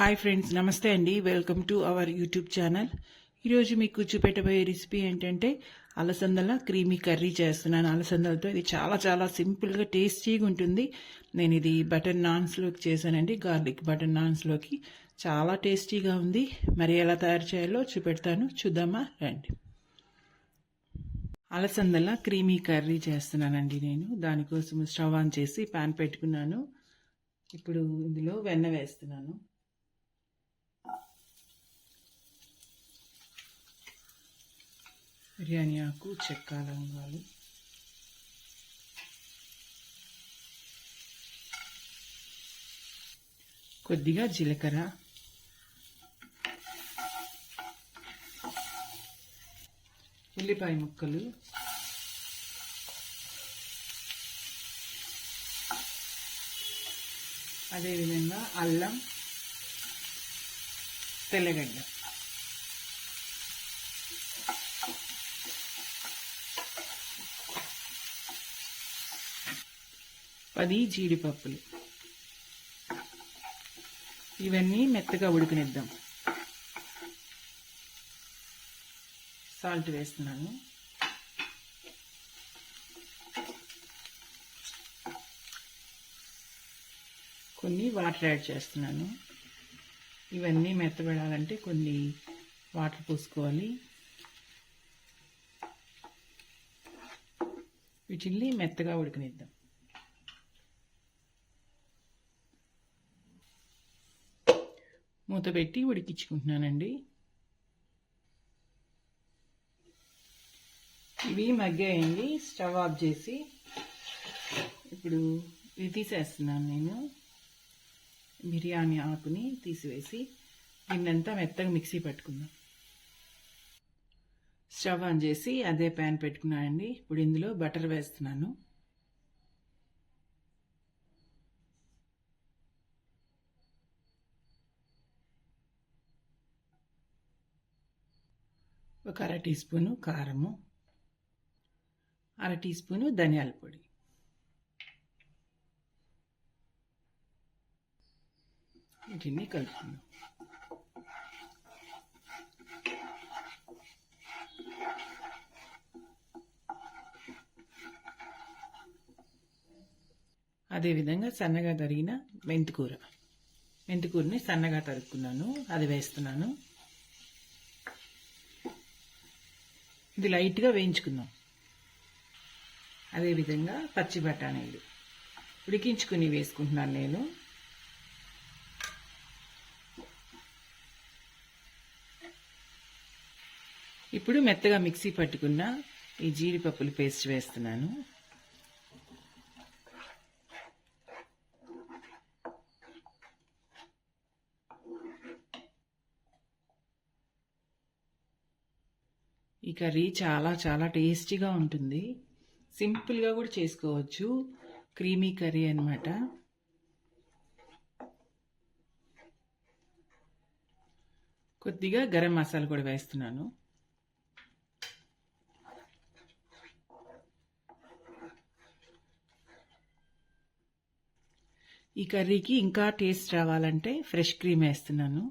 Hi friends, నమస్తే అండి. Welcome to our YouTube channel. ఈరోజు మీకు చూపెట్టబోయే రెసిపీ ఏంటంటే అలసందల క్రీమీ కర్రీ చేస్తున్నాను. అలసందలతో ఇది చాలా చాలా సింపుల్గా టేస్టీగా ఉంటుంది. నేను ఇది బటర్ నాన్స్లోకి చేశానండి, గార్లిక్ బటర్ నాన్స్లోకి. చాలా టేస్టీగా ఉంది. మరి ఎలా తయారు చేయాలో చూపెడతాను, చూద్దామా రండి. అలసందల క్రీమీ కర్రీ చేస్తున్నానండి నేను. దానికోసం స్టవ్ ఆన్ చేసి ప్యాన్ పెట్టుకున్నాను. ఇప్పుడు ఇందులో వెన్న వేస్తున్నాను. బిర్యానీ ఆకు, చెక్క, లవంగాలు, కొద్దిగా జీలకర్ర, ఉల్లిపాయ ముక్కలు, అదేవిధంగా అల్లం, తెల్లగడ్డ, పది జీడిపప్పులు. ఇవన్నీ మెత్తగా ఉడికినిద్దాం. సాల్ట్ వేస్తున్నాను. కొన్ని వాటర్ యాడ్ చేస్తున్నాను. ఇవన్నీ మెత్తబడాలంటే కొన్ని వాటర్ పోసుకోవాలి. వీటిని మెత్తగా ఉడికినిద్దాం. మూత పెట్టి ఉడికించుకుంటున్నానండి. ఇవి మగ్గాయండి. స్టవ్ ఆఫ్ చేసి ఇప్పుడు ఇది తీసేస్తున్నాను. నేను బిర్యానీ ఆకుని తీసివేసి దీన్నంతా మెత్తగా మిక్సీ పట్టుకుందాం. స్టవ్ ఆన్ చేసి అదే ప్యాన్ పెట్టుకున్నానండి. ఇప్పుడు ఇందులో బటర్ వేస్తున్నాను. ఒక అర టీ స్పూను కారము, అర టీ స్పూను ధనియాల పొడి, వీటిని కలుపుకుందాం. అదేవిధంగా సన్నగా తరిగిన మెంతికూరని సన్నగా తరుక్కున్నాను, అది వేస్తున్నాను. ఇది లైట్గా వేయించుకుందాం. అదేవిధంగా పచ్చి బఠానీలు ఉడికించుకుని వేసుకుంటున్నాను నేను. ఇప్పుడు మెత్తగా మిక్సీ పట్టుకున్న ఈ జీడిపప్పులు పేస్ట్ వేస్తున్నాను. ఈ కర్రీ చాలా చాలా టేస్టీగా ఉంటుంది. సింపుల్గా కూడా చేసుకోవచ్చు. క్రీమీ కర్రీ అన్నమాట. కొద్దిగా గరం మసాలా కూడా వేస్తున్నాను. ఈ కర్రీకి ఇంకా టేస్ట్ రావాలంటే ఫ్రెష్ క్రీమ్ వేస్తున్నాను.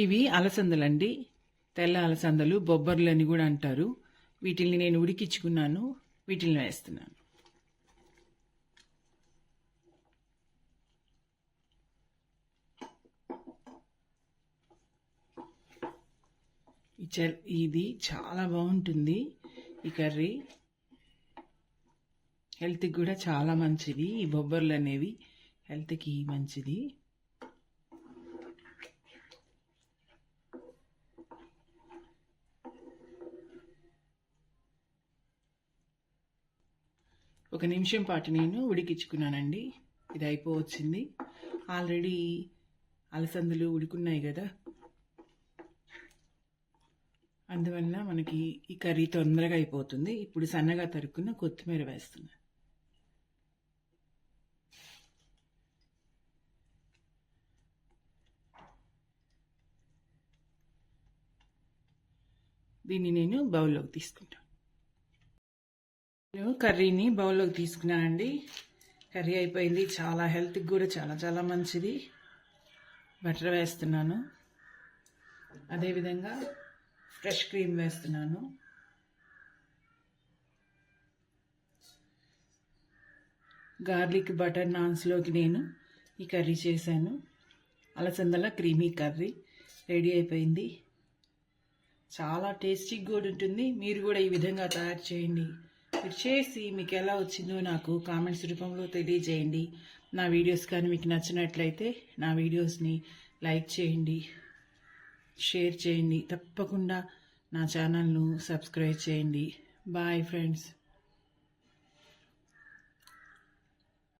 ఇవి అలసందలండి. తెల్ల అలసందలు, బొబ్బర్లు అని కూడా అంటారు. వీటిని నేను ఉడికించుకున్నాను. వీటిని వేస్తున్నాను. ఇది చాలా బాగుంటుంది. ఈ కర్రీ హెల్త్కి కూడా చాలా మంచిది. ఈ బొబ్బర్లు అనేవి హెల్త్కి మంచిది. ఒక నిమిషం పాటు నేను ఉడికించుకున్నానండి. ఇది అయిపోవచ్చింది. ఆల్రెడీ అలసందలు ఉడుకున్నాయి కదా, అందువల్ల మనకి ఈ కర్రీ తొందరగా అయిపోతుంది. ఇప్పుడు సన్నగా తరుక్కున్న కొత్తిమీర వేస్తున్నా. దీన్ని నేను బౌల్లోకి తీసుకుంటాను. నేను కర్రీని బౌల్లోకి తీసుకున్నానండి. కర్రీ అయిపోయింది. చాలా హెల్త్కి కూడా చాలా చాలా మంచిది. బటర్ వేస్తున్నాను, అదేవిధంగా ఫ్రెష్ క్రీమ్ వేస్తున్నాను. గార్లిక్ బటర్ నాన్స్లోకి నేను ఈ కర్రీ చేశాను. అలసందల క్రీమీ కర్రీ రెడీ అయిపోయింది. చాలా టేస్టీగా కూడా ఉంటుంది. మీరు కూడా ఈ విధంగా తయారు చేయండి. మీరు చేసి మీకు ఎలా వచ్చిందో నాకు కామెంట్స్ రూపంలో తెలియజేయండి. నా వీడియోస్ కానీ మీకు నచ్చినట్లయితే నా వీడియోస్ని లైక్ చేయండి, షేర్ చేయండి. తప్పకుండా నా ఛానల్ను సబ్స్క్రైబ్ చేయండి. Bye friends.